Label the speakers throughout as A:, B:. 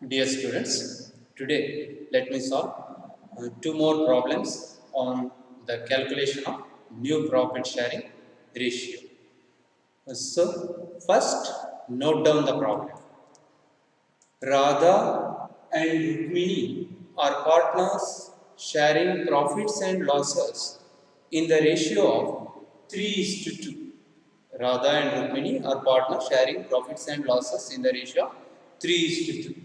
A: Dear students, today let me solve two more problems on the calculation of new profit sharing ratio. So, first note down the problem. Radha and Rukmini are partners sharing profits and losses in the ratio of 3:2. Radha and Rukmini are partners sharing profits and losses in the ratio of 3:2.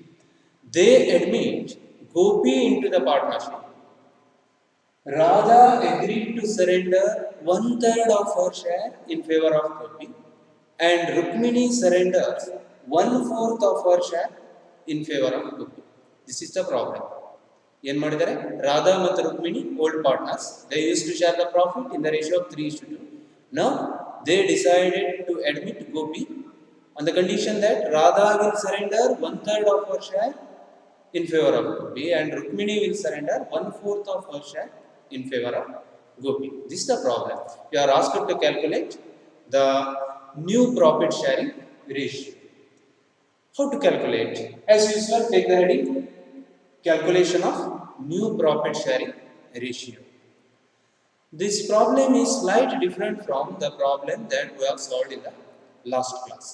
A: They admit Gopi into the partnership. Radha agreed to surrender one third of her share in favor of Gopi, and Rukmini surrenders one fourth of her share in favor of Gopi. This is the problem. ಏನು ಮಾಡಿದ್ದಾರೆ ರಾಧಾ ಮತ್ತು Rukmini old partners they use to share the profit in the ratio of 3:2. Now they decided to admit Gopi on the condition that Radha will surrender one third of her share in favor of Gopi and Rukmini will surrender one fourth of her share in favor of Gopi. This is the problem. You are asked to calculate the new profit sharing ratio. How to calculate? As usual, take the heading calculation of new profit sharing ratio. This problem is slightly different from the problem that we have solved in the last class.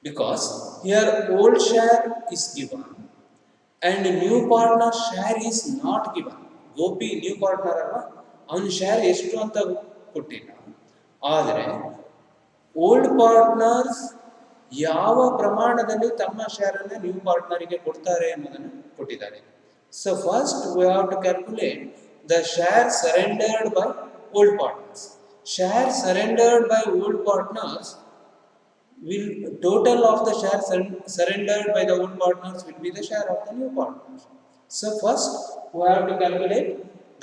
A: Because here old share is given and new partner share is not given. Gopi new partner ಅಲ್ವಾ ಅವನ share ಎಷ್ಟು ಅಂತ ಕೊಟ್ಟಿಲ್ಲ. ಆದರೆ old partners ಯಾವ ಪ್ರಮಾಣದಲ್ಲಿ ತಮ್ಮ share ಅನ್ನು ನ್ಯೂ ಪಾರ್ಟ್ನರಿಗೆ ಕೊಡ್ತಾರೆ ಅನ್ನೋದನ್ನು ಕೊಟ್ಟಿದ್ದಾರೆ. So first we have to calculate the share surrendered by old partners. Share surrendered by old partners will total of the share surrendered by the old partners will be the share of the new partners. So first we have to calculate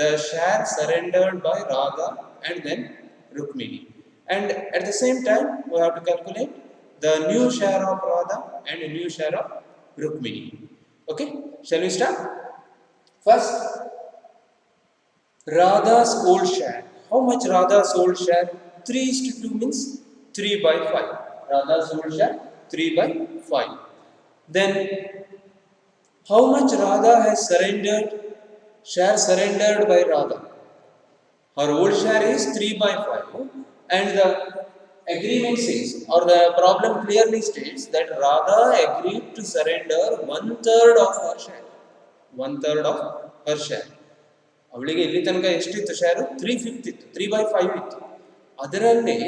A: the share surrendered by Radha and then Rukmini, and at the same time we have to calculate the new share of Radha and a new share of Rukmini. Okay, shall we start? First, Radha's old share. How much Radha's old share? 3:2 means 3/5. Radha's old share 3/5. Then how much Radha has surrendered? Share surrendered by Radha. Her old share is 3/5 and the agreement says or the problem clearly states that Radha agreed to surrender one third of her share. One third of her share. ಅವಳಿಗೆ ಇಲ್ಲಿ ತನಕ ಎಷ್ಟಿತ್ತು share 3/5 ಇತ್ತು, 3/5 ಇತ್ತು. ಅದರಲ್ಲಿ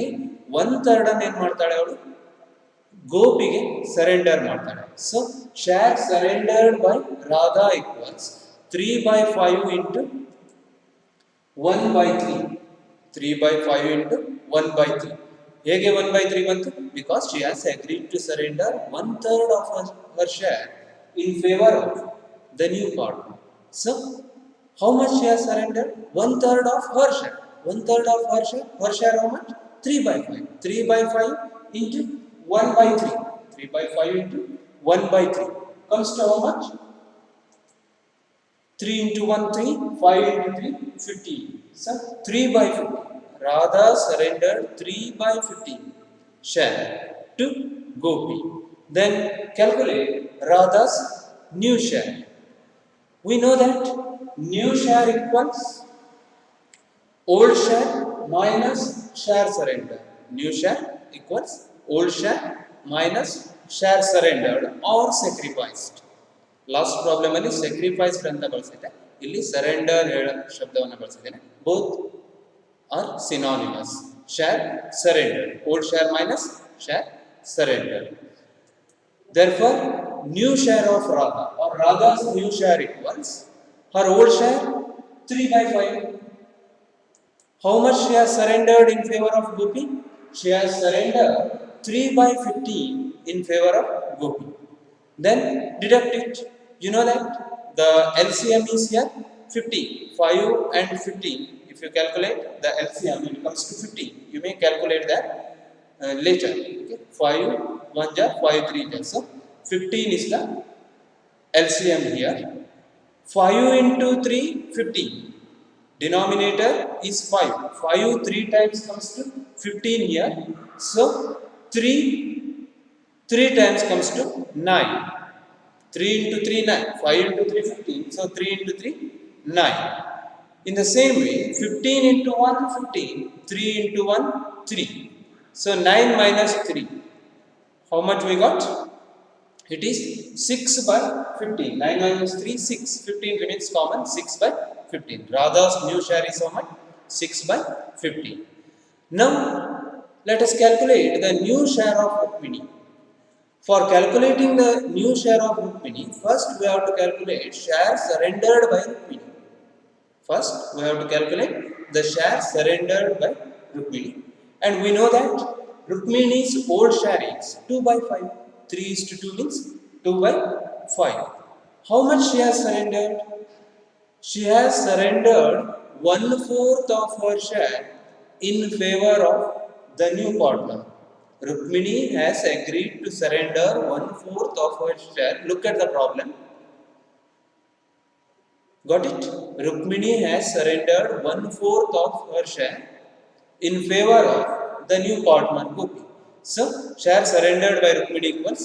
A: one third ಅನ್ನು ಏನು ಮಾಡ್ತಾಳೆ ಅವಳು ಗೋಪಿಗೆ ಸರೆಂಡರ್ ಮಾಡ್ತಾಳೆ. So share surrendered by Radha equals 3/5 into 1/3. 3/5 into 1/3. ಹೇಗೆ 1/3 ಬಂತು? Because she has agreed to surrender one third of her share in favour of the new partner. So how much she has surrendered? One third of her share. One third of her share. Her share how much? 3/5. 3/5 into 1/3. 3/5 into 1/3 comes to how much? 3 into 1 3. 5 into 3 15. So 3/15. Radha surrendered 3/15 share to Gopi. Then calculate Radha's new share. We know that new share equals old share minus share surrender. New share equals old share minus share surrendered or sacrificed. Last problem ಅಲ್ಲಿ sacrificed ಅಂತ ಬಳಸಿದೆ, ಇಲ್ಲಿ surrender ಶಬ್ದವನ್ನು ಬಳಸಿದ್ದೇನೆ. Both are synonymous. Share surrendered, old share minus share surrendered. Therefore, new share of Radha or Radha's new share equals her old share 3/5. How much she has surrendered in favor of Gopi? She has surrendered 3/15 in favor of Gopi. Then deduct it. You know that the LCM is here 15. 5 and 15. If you calculate the LCM, it comes to 15. You may calculate that later. Okay? 5 1 ja 5 3 ja. So 15 is the LCM here. 5 into 3 15. Denominator is 5. 5 3 times comes to 15 here. So 3 3 times comes to 9. 3 into 3, 9. 5 into 3, 15. So 3 into 3, 9. In the same way, 15 into 1, 15. 3 into 1, 3. So 9 minus 3. How much we got? It is 6 by 15. 9 minus 3, 6. 15 remains common. 6 by 15. Radha's new share is how much? 6 by 15. Now, let us calculate the new share of Rukmini. For calculating the new share of Rukmini, first we have to calculate share surrendered by Rukmini. First, we have to calculate the share surrendered by Rukmini. And we know that Rukmini's old share is 2 by 5. 3 is to 2 means 2 by 5. How much she has surrendered? She has surrendered 1/4 of her share in favor of the new partner. Rukmini has agreed to surrender 1/4 of her share. Look at the problem. Got it? Rukmini has surrendered 1/4 of her share in favor of the new partner Gopi. So, share surrendered by Rukmini equals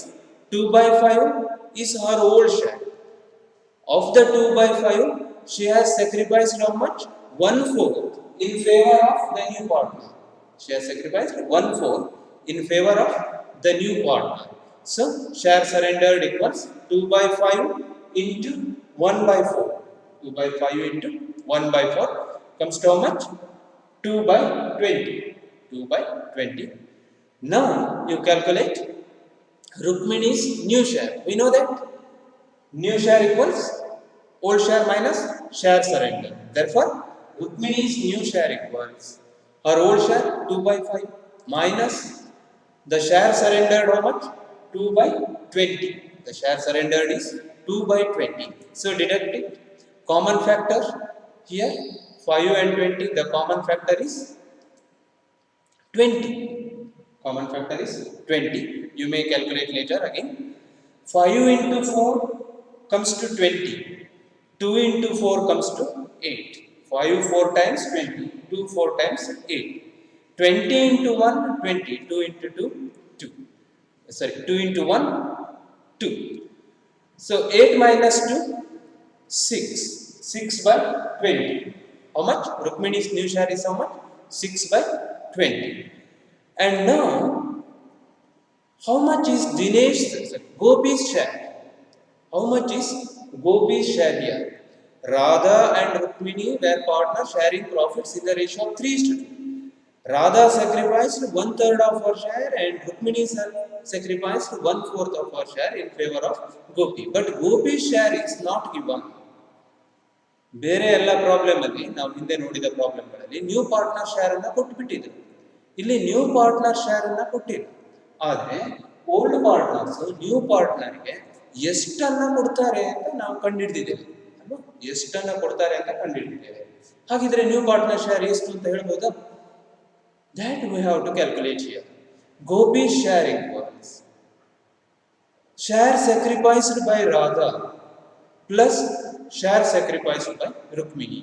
A: 2 by 5 is her old share. Of the 2 by 5, she has sacrificed how much? 1/4 in favor of the new partner. She has sacrificed 1/4 in favor of the new partner. So, share surrendered equals 2 by 5 into 1 by 4. 2 by 5 into 1 by 4 comes to how much? 2 by 20. 2 by 20. Now, you calculate Rukmini's new share. We know that new share equals old share minus share surrender. Therefore, Rukmini's new share equals her old share 2 by 5 minus the share surrendered how much? 2 by 20. The share surrendered is 2 by 20. So, deduct it. Common factor here 5 and 20. The common factor is 20. Common factor is 20. You may calculate later again. 5 into 4 comes to 20. 2 into 4 comes to 8. 5 4 times 20. 2 4 times 8. 20 into 1, 20. 2 into 2, 2. Sorry, 2 into 1, 2. So 8 minus 2, 6. 6 by 20. How much? Rukmini's new share is how much? 6 by 20. And now, how much is Gopi's share? How much is Gopi's share here? Radha and Rukmini were partners sharing profits in the ratio of 3:2. Radha sacrificed 1/3 of her share and Rukmini sacrificed 1/4 of her share in favor of Gopi. But Gopi's share is not given. ಬೇರೆ ಎಲ್ಲ problem ಅಲ್ಲಿ ನಾವು ಹಿಂದೆ ನೋಡಿದ ಪ್ರಾಬ್ಲಮ್ಗಳಲ್ಲಿ new partner share ಅನ್ನ ಕೊಟ್ಬಿಟ್ಟಿದ್ರು. ಇಲ್ಲಿ new partner share ಅನ್ನ ಕೊಟ್ಟಿಲ್ಲ. ಆದರೆ ಓಲ್ಡ್ ಪಾರ್ಟ್ನರ್ಸ್ ನ್ಯೂ ಪಾರ್ಟ್ನರ್ಗೆ ಎಷ್ಟನ್ನ ಕೊಡ್ತಾರೆ ಅಂತ ನಾವು ಕಂಡುಹಿಡಿದಿದ್ದೇವೆ ಅಲ್ವಾ? ಎಷ್ಟನ್ನ ಕೊಡ್ತಾರೆ ಅಂತ ಕಂಡುಹಿಡಿದಿದ್ದೇವೆ. ಹಾಗಿದ್ರೆ ನ್ಯೂ ಪಾರ್ಟ್ನರ್ ಶೇರ್ ಎಷ್ಟು ಅಂತ ಹೇಳ್ಬೋದಾ? That we have to calculate here. Gopi's share equals share sacrificed by Radha plus share sacrificed by Rukmini.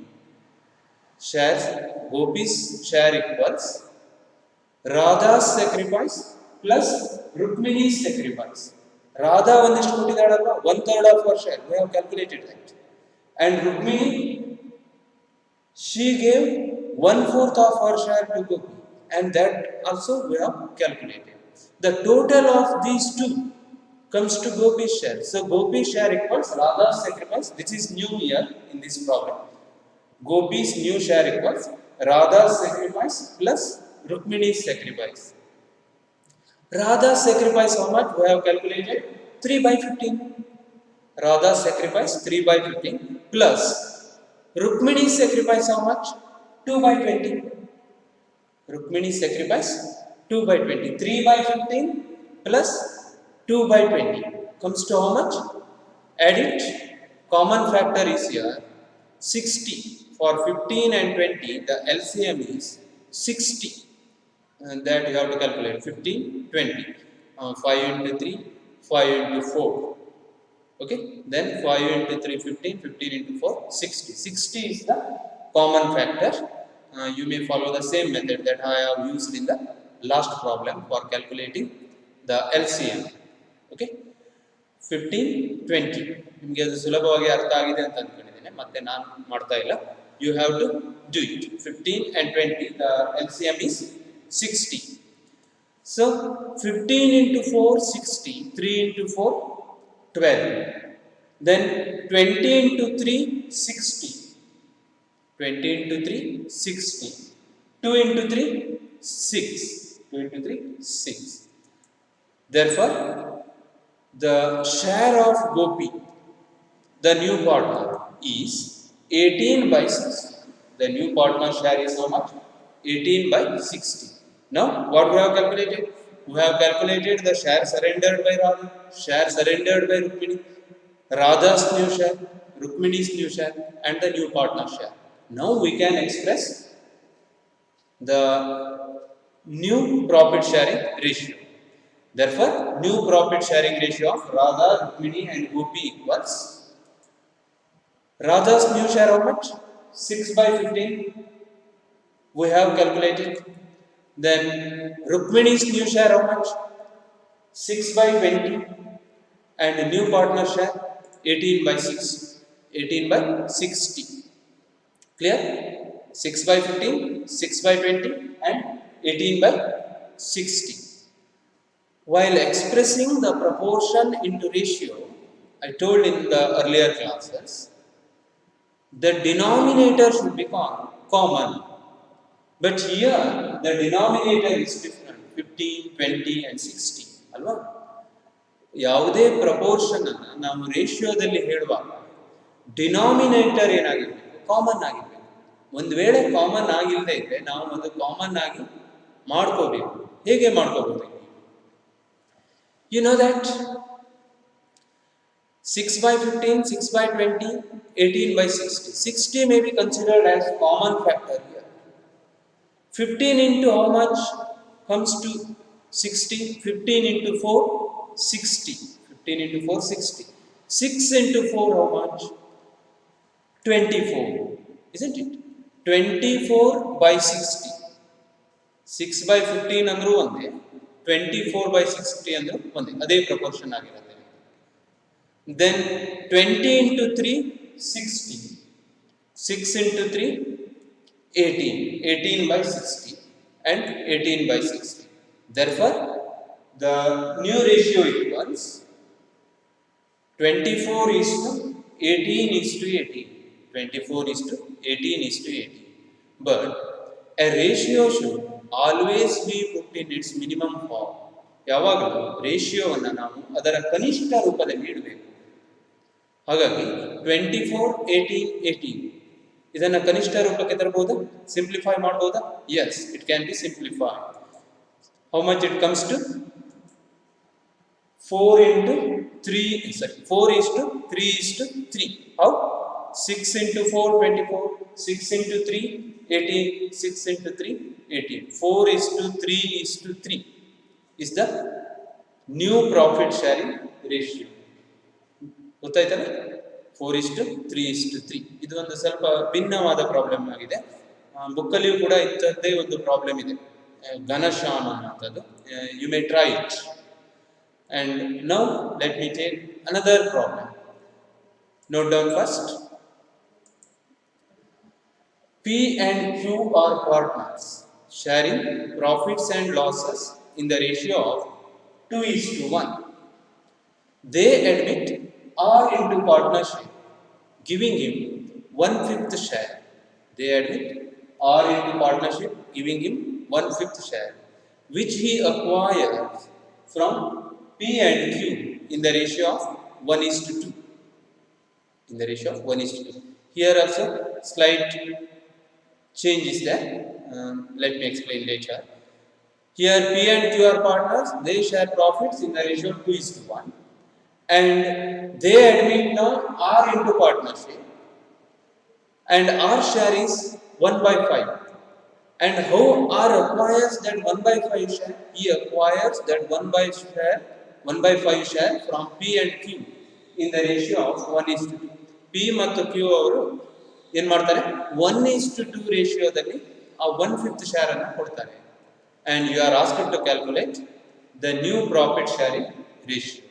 A: Gopi's share equals Radha's sacrifice plus Rukmini's sacrifice. Radha ಒಂದಿಷ್ಟು ಕೊಟ್ಟಿದ್ದಾಳಲ್ಲ, 1/3 of her share. We have calculated that. And Rukmini, she gave 1/4 of her share to Gopi. And that also we have calculated. The total of these two comes to Gopi's share. So Gopi's share equals Radha's sacrifice. This is new here in this problem. Gopi's new share equals Radha's sacrifice plus Rukmini's sacrifice. Radha's sacrifice how much? We have calculated 3 by 15. Radha's sacrifice 3 by 15 plus Rukmini's sacrifice how much? 2 by 20. Rukmini's sacrifice 2 by 20. 3 by 15 plus 2 by 20 comes to how much? Add it. Common factor is here 60. For 15 and 20, the LCM is 60. And that you have to calculate 15, 20. 5 into 3, 5 into 4. Okay. Then 5 into 3, 15. 15 into 4, 60. 60 is the common factor. You may follow the same method that I have used in the last problem for calculating the LCM. Okay. 15-20. ನಿಮಗೆ ಅದು ಸುಲಭವಾಗಿ ಅರ್ಥ ಆಗಿದೆ ಅಂತ ಅಂದ್ಕೊಂಡಿದ್ದೇನೆ, ಮತ್ತೆ ನಾನು ಮಾಡ್ತಾ ಇಲ್ಲ. You have to do it. 15 and 20, the LCM is 60. So 15 into 4, 60. 3 into 4, 12. Then 20 into 3, 60. 20 into 3, 60. 2 into 3, 6. 2 into 3, 6. Therefore, the share of Gopi, the new partner, is 18 by 60. The new partner share is how much? 18 by 60. Now, what we have calculated? We have calculated the share surrendered by Radha, share surrendered by Rukmini, Radha's new share, Rukmini's new share, and the new partner share. Now we can express the new profit sharing ratio. Therefore, new profit sharing ratio of Radha, Rukmini and Gopi equals Radha's new share how much? 6 by 15. We have calculated. Then Rukmini's new share how much? 6 by 20. And new partner share 18 by 6. 18 by 60. Clear? 6 by 15, 6 by 20 and 18 by 60. While expressing the proportion into ratio, I told in the earlier classes, the denominator should be common. But here, the denominator is different, 15, 20 and 60. Alva? ಯಾವುದೇ proportion ಅನ್ನು ನಾವು ರೇಷಿಯೋದಲ್ಲಿ ಹೇಳುವಾಗ denominator ಏನಾಗಿರಬೇಕು, common ಆಗಿರಬೇಕು. ಒಂದು ವೇಳೆ common ಆಗಿಲ್ಲದೆ ಇದ್ರೆ ನಾವು ಅದು ಕಾಮನ್ ಆಗಿ ಮಾಡ್ಕೋಬೇಕು. ಹೇಗೆ ಮಾಡ್ಕೋಬಹುದು? You know that 6 by 15, 6 by 20, 18 by 60. 60 may be considered as common factor here. 15 into how much comes to 60? 15 into 4, 60. 15 into 4, 60. 6 into 4, how much? 24. Isn't it? 24 by 60. 6 by 15 andru onde. 24 by 60 andru onde. Ade proportion ಆಗಿರುತ್ತೆ. Then 20 into 3, 60. 6 into 3, 18. 18 by 60 and 18 by 60. Therefore, the new ratio equals 24 is to 18 is to 18. 24 is to 18 is to 18. But a ratio should always be put in its minimum form. ಯಾವಾಗಲೂ ರೇಷಿಯೋವನ್ನು ನಾವು ಅದರ ಕನಿಷ್ಠ ರೂಪದಲ್ಲಿ ಇಡಬೇಕು. ಹಾಗಾಗಿ 24, 18, 18 ಇದನ್ನು ಕನಿಷ್ಠ ರೂಪಕ್ಕೆ ತರಬಹುದಾ? ಸಿಂಪ್ಲಿಫೈ ಮಾಡಬಹುದಾ? Yes, it can be simplified. How much it comes to? 4 into 3, sorry, 4 is to 3 is to 3. How? 6 into 4, 24. 6 into 3, 18. 6 into 3, 18. 4 is to 3 is to 3 is the new profit sharing ratio. ಗೊತ್ತಾಯ್ತಲ್ಲ? 4 is to 3 is to 3. ಇದು ಒಂದು ಸ್ವಲ್ಪ ಭಿನ್ನವಾದ problem ಆಗಿದೆ. ಬುಕ್ಕಲ್ಲಿಯೂ ಕೂಡ ಇಂಥದ್ದೇ ಒಂದು problem ಇದೆ, ಘನಶ್ಯಾಮ ಅಂತದ್ದು. You may try it. And now let me take another problem. Note down first. P and Q are partners sharing profits and losses in the ratio of 2 is to 1. They admit R into partnership, giving him 1/5 share. They admit R into partnership, giving him 1/5 share, which he acquires from P and Q in the ratio of 1 is to 2. In the ratio of 1 is to 2. Here also slight change is there. Let me explain later. Here P and Q are partners. They share profits in the ratio of 2 is to 1. And they admit now R into partnership. And our share is 1 by 5. And how R acquires that 1 by 5 share? He acquires that 1 by 5 share from P and Q in the ratio of 1 is to 2. P ಮತ್ತು Q ಅವರು ಏನು ಮಾಡ್ತಾರೆ? 1 is to 2 ರೇಷಿಯೋದಲ್ಲಿ ಆ 1/5 share ಅನ್ನು ಕೊಡ್ತಾರೆ. And you are asked to calculate the new profit sharing ratio.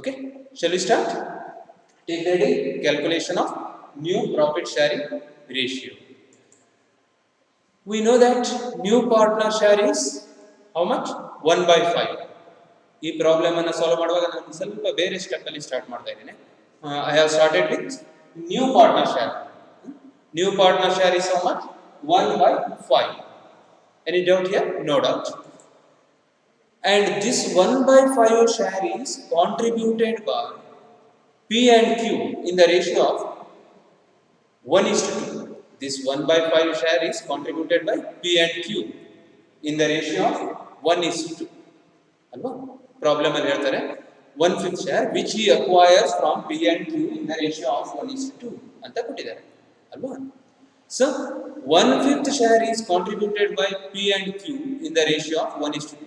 A: Okay, shall we start? Take ready calculation of new profit sharing ratio. We know that new partner share is how much? 1 by 5. ಈ problem ಅನ್ನು solve ಮಾಡುವಾಗ ನಾನು ಸ್ವಲ್ಪ ಬೇರೆ step ಅಲ್ಲಿ start ಮಾಡ್ತಾ ಇದ್ದೇನೆ. I have started with new partner share. New partner share is how much? 1 by 5. Any doubt here? No doubt. And this 1 by 5 share is contributed by P and Q in the ratio of 1:2. This 1 by 5 share is contributed by P and Q in the ratio of 1:2. Alva? Problem ಅಲ್ಲಿ ಹೇಳ್ತಾರೆ 1/5 share which he acquires from P and Q in the ratio of 1:2 ಅಂತ ಕೊಟ್ಟಿದ್ದಾರೆ ಅಲ್ವಾ. So 1/5 share is contributed by P and Q in the ratio of 1:2.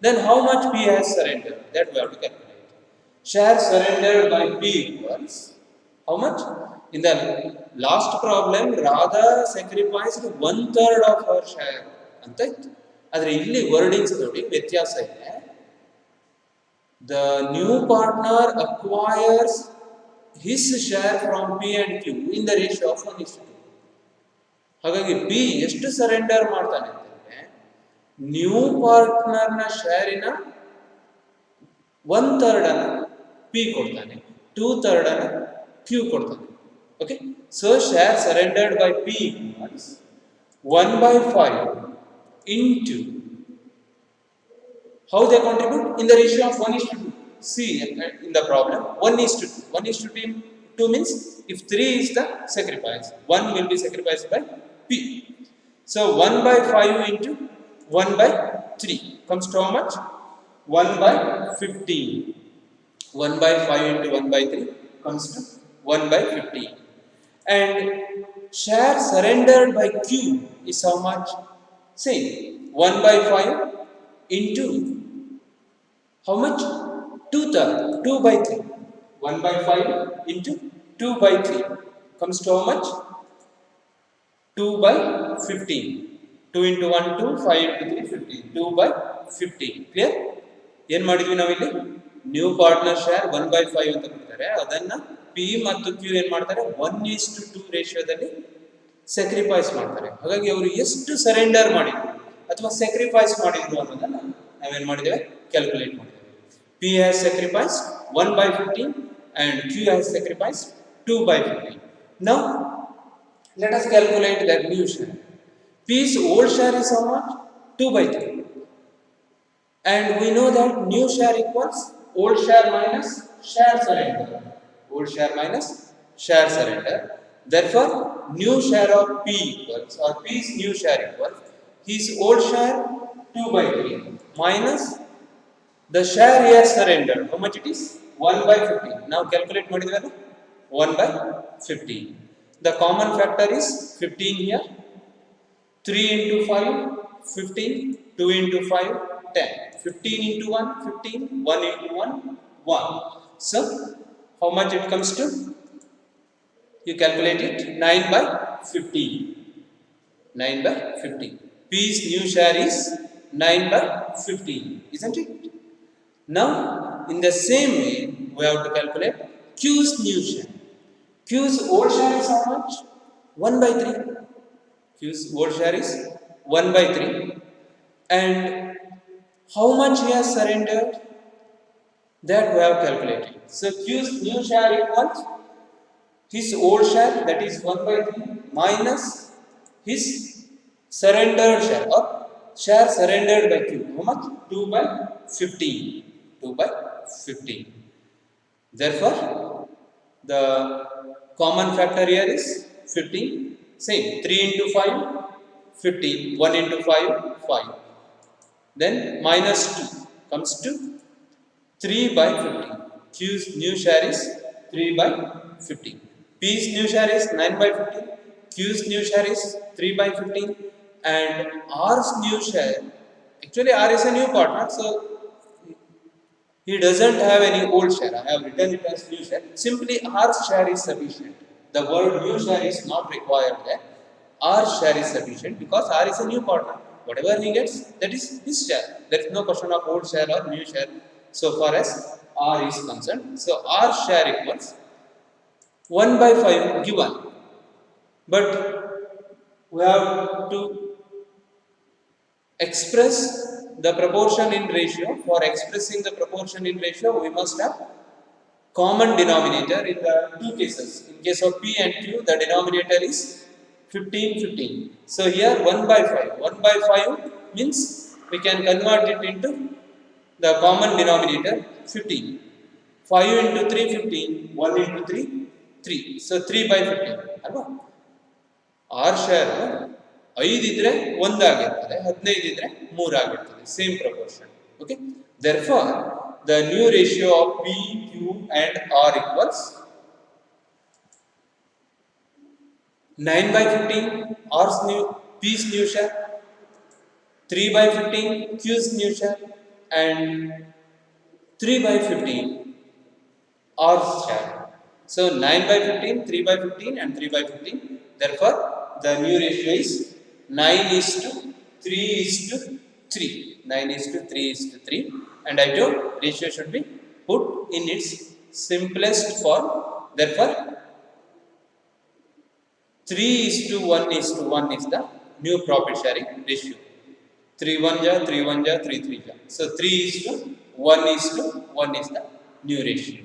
A: Then how much P has surrendered? That we have to calculate. Share surrendered by P equals how much? In the last problem Radha sacrificed 1/3 of her share ಅಂತ ಇತ್ತು. ಆದರೆ ಇಲ್ಲಿ wordings ನೋಡಿ ವ್ಯತ್ಯಾಸ ಇದೆ. The new partner acquires his share from P and Q in the ratio of 1:2. ಹಾಗಾಗಿ P ಎಷ್ಟು surrender ಮಾಡ್ತಾನೆ ಅಂತಂದ್ರೆ ನ್ಯೂ ಪಾರ್ಟ್ನರ್ನ ಶೇರಿನ 1/3 ಅನ್ನ P ಕೊಡ್ತಾನೆ, 2/3 ಅನ್ನ Q ಕೊಡ್ತಾನೆ. Okay, so share surrendered by P equals 1 by 5 into how they contribute in the ratio of 1:2. See in the problem 1:2. 1:2 means if 3 is the sacrifice, 1 will be sacrificed by P. So 1 by 5 into 1 by 3 comes to how much? 1 by 15. 1 by 5 into 1 by 3 comes to 1 by 15. And share surrendered by Q is how much? Same. 1 by 5 into how much? 2/3. 2 by 3. 1 by 5 into 2 by 3 comes to how much? 2 by 15. 2 into 1 2, 5 into 3 15. 2 by 15. Clear? ಏನು ಮಾಡಿದ್ವಿ ನಾವಿಲ್ಲಿ new partner share 1 by 5 ಅಂತ ಕೊಡ್ತಾರೆ. ಅದನ್ನ P ಮತ್ತು Q ಏನು ಮಾಡ್ತಾರೆ 1:2 ರೇಷಿಯೋದಲ್ಲಿ sacrifice ಮಾಡ್ತಾರೆ. ಹಾಗಾಗಿ ಅವರು ಎಷ್ಟು ಸರೆಂಡರ್ ಮಾಡಿದ್ರು ಅಥವಾ ಸ್ಯಾಕ್ರಿಫೈಸ್ ಮಾಡಿದ್ರು ಅನ್ನೋದನ್ನ ನಾವೇನು ಮಾಡಿದ್ದೇವೆ ಕ್ಯಾಲ್ಕುಲೇಟ್ ಮಾಡಿದ್ದೇವೆ. P has sacrificed 1 by 15 and Q has sacrificed 2 by 15. Now let us calculate that new share. P's old share is how much? 2 by 3. And we know that new share equals old share minus share surrender. Old share minus share surrender. Therefore, new share of P equals, or P's new share equals, his old share 2 by 3 minus the share he has surrendered. How much it is? 1 by 15. Now calculate ಮಾಡಿದ್ವಲ್ಲ 1 by 15. The common factor is 15 here. 3 into 5, 15. 2 into 5, 10. 15 into 1, 15. 1 into 1, 1. So, how much it comes to? You calculate it. 9 by 15. 9 by 15. P's new share is 9 by 15. Isn't it? Now, in the same way, we have to calculate Q's new share. Q's old share is how much? 1 by 3. Q's old share is 1 by 3. And how much he has surrendered? That we have calculated. So, Q's new share equals his old share, that is 1 by 3, minus his surrendered share, or share surrendered by Q. How much? 2 by 15. 2 by 15. Therefore, the common factor here is 15. Same. 3 into 5, 15. 1 into 5, 5. Then minus 2 comes to 3 by 15. Q's new share is 3 by 15. P's new share is 9 by 15. Q's new share is 3 by 15. And R's new share, actually R is a new partner, so he doesn't have any old share. I have written it as new share. Simply R's share is sufficient. The word new share is not required there. R's share is sufficient because R is a new partner. Whatever he gets, that is his share. There is no question of old share or new share so far as R is concerned. So R share equals 1 by 5 given, but we have to express the proportion in ratio. For expressing the proportion in ratio, we must have common denominator in the two cases. In case of P and Q, the denominator is 15, 15. So here 1 by 5. 1 by 5 means we can convert it into the common denominator 15. 5 into 3, 15. 1 into 3, 3. So 3 by 15. ಅಲ್ವಾ? R share 5 ಇದ್ರೆ 1 ಆಗಿರ್ತದೆ, 15 ಇದ್ರೆ 3 ಆಗಿರ್ತದೆ. Same proportion. Okay. Therefore, the new ratio of P, Q and R equals 9 by 15 R's new P's new share, 3 by 15 Q's new share, and 3 by 15 R's share. So 9 by 15, 3 by 15 and 3 by 15. Therefore, the new ratio is 9 is to 3 is to 3. 9 is to 3 is to 3. And I told ratio should be put in its simplest form. Therefore, 3 is to 1 is to 1 is the new profit sharing ratio. 3 1 ja, 3 1 ja, 3 3 ja. So 3 is to 1 is to 1 is the new ratio.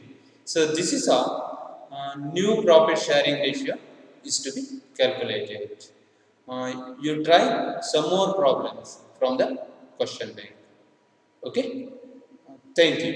A: So this is how new profit sharing ratio is to be calculated. You try some more problems from the question bank. Okay? Thank you.